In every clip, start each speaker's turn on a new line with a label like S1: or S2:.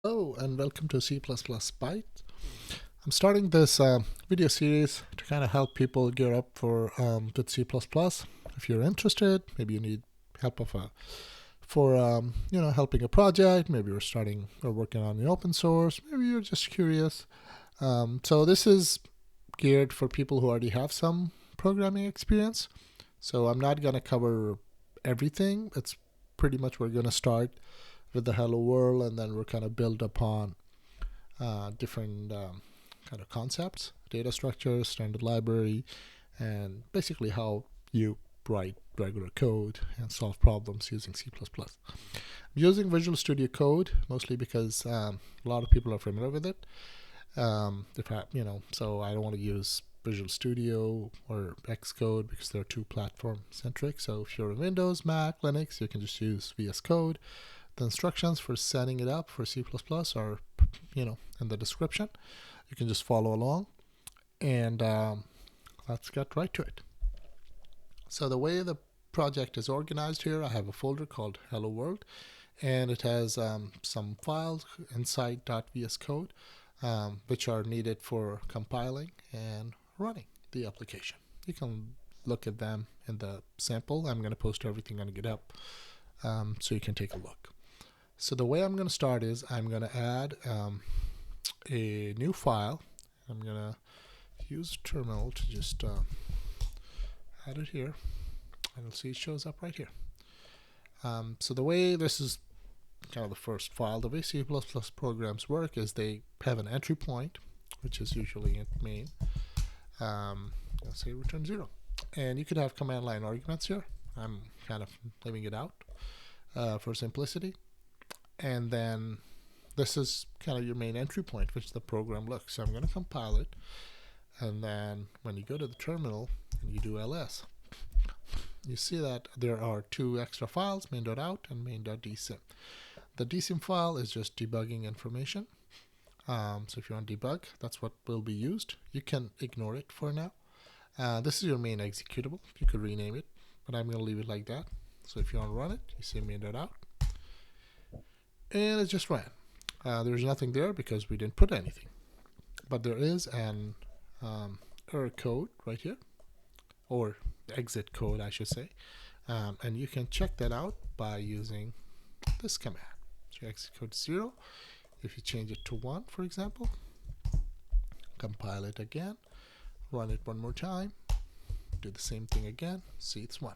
S1: Hello and welcome to C++ Byte. I'm starting this video series to kind of help people gear up for with C++. If you're interested, maybe you need help for helping a project. Maybe you're starting or working on the open source. Maybe you're just curious. So this is geared for people who already have some programming experience. So I'm not going to cover everything. It's pretty much we're going to start with the Hello World, and then we're kind of build upon different kind of concepts, data structures, standard library, and basically how you write regular code and solve problems using C++. I'm using Visual Studio Code mostly because a lot of people are familiar with it. So I don't want to use Visual Studio or Xcode because they're too platform centric. So if you're in Windows, Mac, Linux, you can just use VSCode. The instructions for setting it up for C++ are, in the description. You can just follow along, and let's get right to it. So the way the project is organized here, I have a folder called HelloWorld, and it has some files inside .vscode, which are needed for compiling and running the application. You can look at them in the sample. I'm going to post everything on GitHub, so you can take a look. So the way I'm going to start is I'm going to add a new file. I'm going to use terminal to just add it here, and you'll see it shows up right here. So the way this is kind of the first file, the way C++ programs work is they have an entry point, which is usually at main. Let's say return 0. And you could have command line arguments here. I'm kind of leaving it out for simplicity. And then this is kind of your main entry point, which the program looks. So I'm going to compile it. And then when you go to the terminal and you do ls, you see that there are two extra files, main.out and main.dsim. The dsim file is just debugging information. So if you want to debug, that's what will be used. You can ignore it for now. This is your main executable. You could rename it, but I'm going to leave it like that. So if you want to run it, you see main.out. And it just ran. There's nothing there because we didn't put anything. But there is an error code right here, or exit code, I should say. And you can check that out by using this command. So exit code 0. If you change it to 1, for example, compile it again, run it one more time, do the same thing again, see it's 1.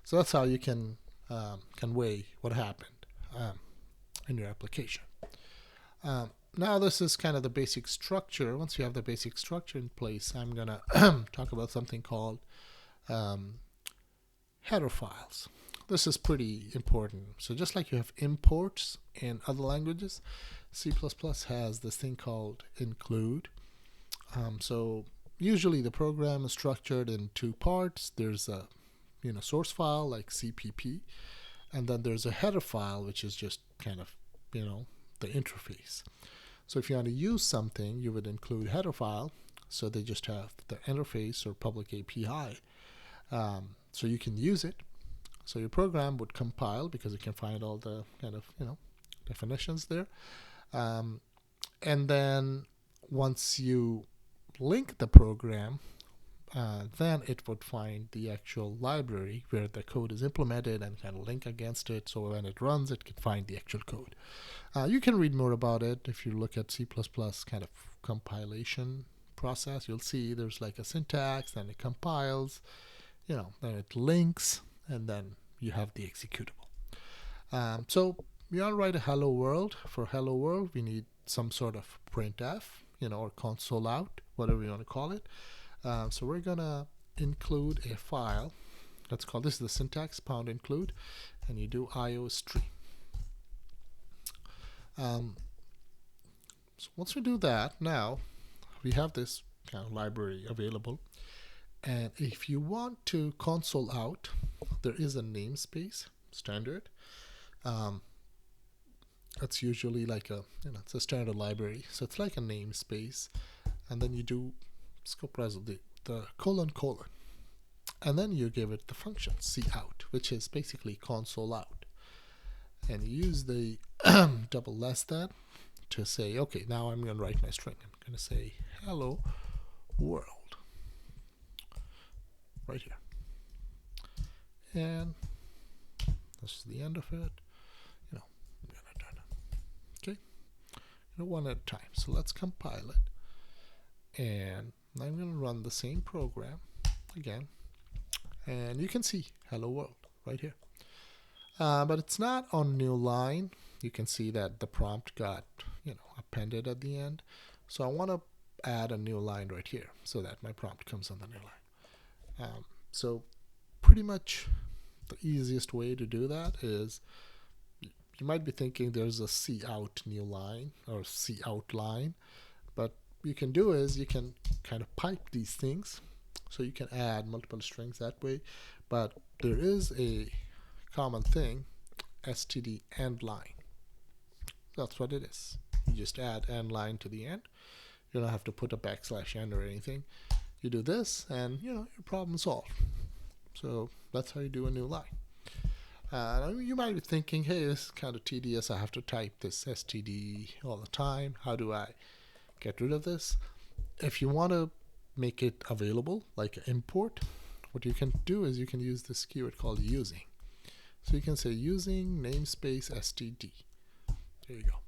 S1: So that's how you can weigh what happened in your application. Now this is kind of the basic structure. Once you have the basic structure in place, I'm going to talk about something called header files. This is pretty important. So just like you have imports in other languages, C++ has this thing called include. So usually the program is structured in two parts. There's a source file like CPP, and then there's a header file, which is just kind of the interface. So if you want to use something, you would include header file, so they just have the interface or public API, so you can use it. So your program would compile because it can find all the kind of definitions there, and then once you link the program, then it would find the actual library where the code is implemented and kind of link against it. So when it runs, it can find the actual code. You can read more about it if you look at C++ kind of compilation process. You'll see there's like a syntax, then it compiles, then it links, and then you have the executable. So we want to write a hello world. For hello world, we need some sort of printf, or console out, whatever you want to call it. So we're gonna include a file. Let's call this the syntax #include, and you do iostream. So once we do that, now we have this kind of library available. And if you want to console out, there is a namespace standard. That's usually like it's a standard library. So it's like a namespace, and then you do scope result, the colon, and then you give it the function cout, which is basically console out, and you use the double less than to say, okay, now I'm going to write my string. I'm going to say hello world right here. And this is the end of it. I'm going to turn it. Okay. One at a time. So let's compile it. And I'm going to run the same program again. And you can see hello world right here. But it's not on new line. You can see that the prompt got, appended at the end. So I want to add a new line right here so that my prompt comes on the new line. So pretty much the easiest way to do that is, you might be thinking there's a cout new line or cout line, but you can do is you can kind of pipe these things, so you can add multiple strings that way. But there is a common thing, std end line. That's what it is. You just add end line to the end. You don't have to put a \n or anything. You do this, and your problem solved. So that's how you do a new line. You might be thinking, hey, this is kind of tedious. I have to type this std all the time. How do I get rid of this? If you want to make it available, like an import, what you can do is you can use this keyword called using. So you can say using namespace std. There you go.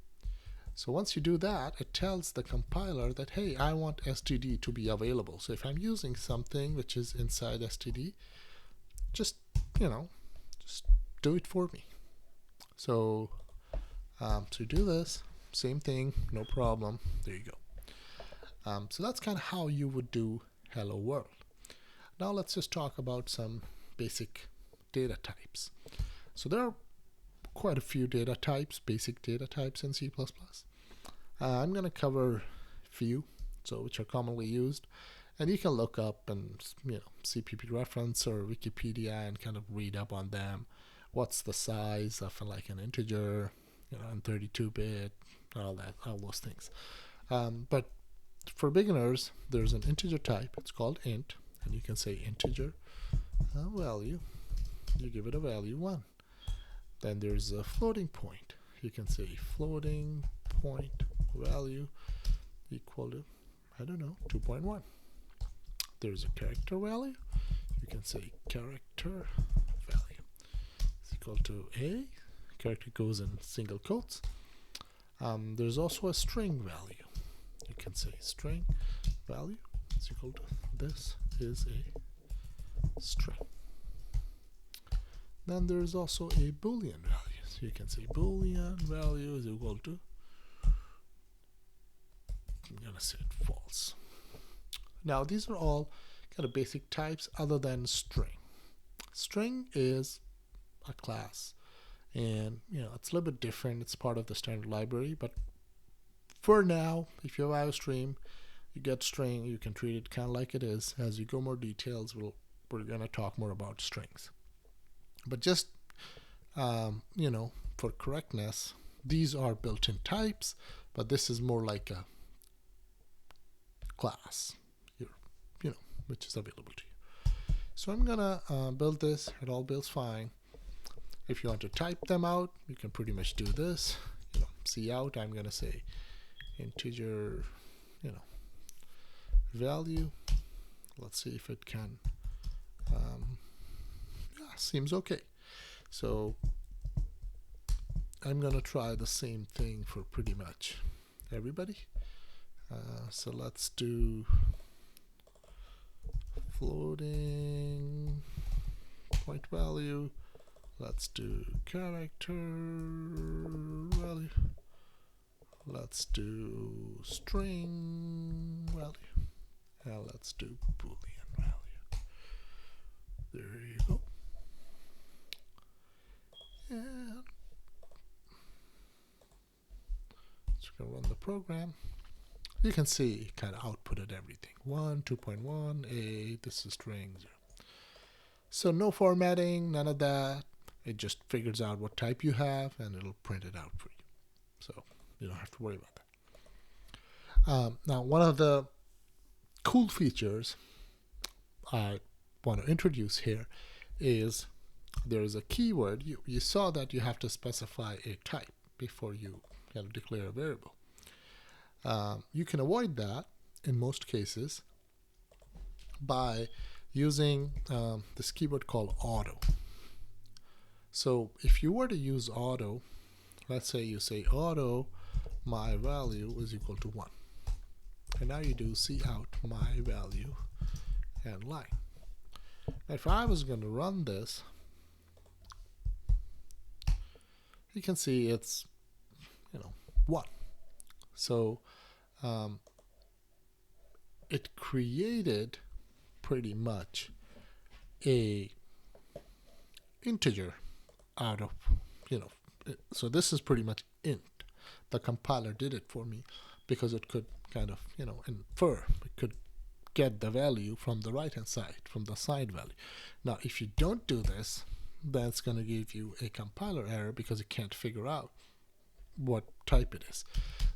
S1: So once you do that, it tells the compiler that, hey, I want std to be available. So if I'm using something which is inside std, just do it for me. So to do this, same thing, no problem. There you go. So that's kind of how you would do hello world. Now let's just talk about some basic data types. So there are quite a few data types, basic data types in C++. I'm going to cover a few, which are commonly used, and you can look up and CPP reference or Wikipedia and kind of read up on them. What's the size of like an integer, and 32-bit, all those things. But for beginners, there's an integer type. It's called int, and you can say integer value. You give it a value 1. Then there's a floating point. You can say floating point value equal to, 2.1. There's a character value. You can say character value is equal to a. Character goes in single quotes. There's also a string value. You can say string value is equal to this is a string. Then there's also a boolean value. So you can say boolean value is equal to, I'm going to say it false. Now these are all kind of basic types other than string. String is a class, and it's a little bit different. It's part of the standard library, but for now, if you have IOStream, you get string, you can treat it kind of like it is. As you go more details, we're going to talk more about strings. But just for correctness, these are built-in types, but this is more like a class here, which is available to you. So I'm gonna build this. It all builds fine. If you want to type them out, you can pretty much do this. Cout. I'm gonna say integer, value. Let's see if it can. Seems okay. So I'm gonna try the same thing for pretty much everybody. So let's do floating point value. Let's do character value. Let's do string value. And let's do boolean value. There you go. And just gonna run the program. You can see kind of outputted everything. 1, 2.1, a, this is string 0. So no formatting, none of that. It just figures out what type you have and it'll print it out for you. So you don't have to worry about that. Now, one of the cool features I want to introduce here is there's a keyword. You saw that you have to specify a type before you can declare a variable. You can avoid that in most cases by using this keyword called auto. So if you were to use auto, let's say you say auto my value is equal to 1. And now you do cout my value and line. Now if I was going to run this, you can see it's 1. So it created pretty much a integer out of so this is pretty much int. The compiler did it for me because it could kind of infer, it could get the value from the right hand side, from the side value. Now if you don't do this, that's going to give you a compiler error because it can't figure out what type it is.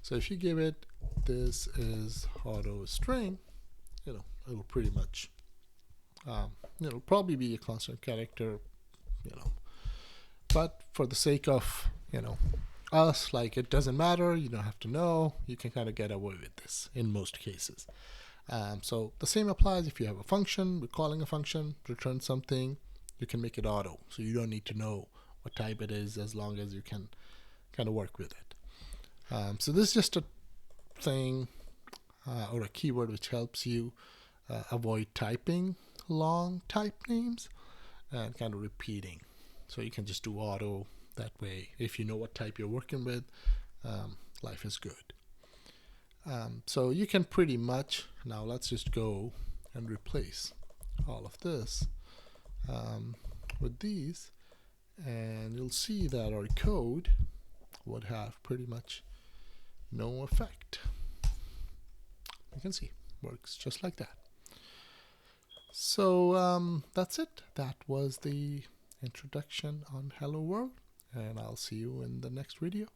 S1: So if you give it this is auto string, it'll pretty much it'll probably be a constant character, but for the sake of us, like, it doesn't matter, you don't have to know, you can kind of get away with this in most cases. So the same applies if you have a function, we're calling a function, return something, you can make it auto, so you don't need to know what type it is as long as you can kind of work with it. So this is just a thing or a keyword which helps you avoid typing long type names and kind of repeating. So you can just do auto. That way, if you know what type you're working with, life is good. So you can pretty much, now let's just go and replace all of this with these, and you'll see that our code would have pretty much no effect. You can see, works just like that. So that's it. That was the introduction on HelloWorld, and I'll see you in the next video.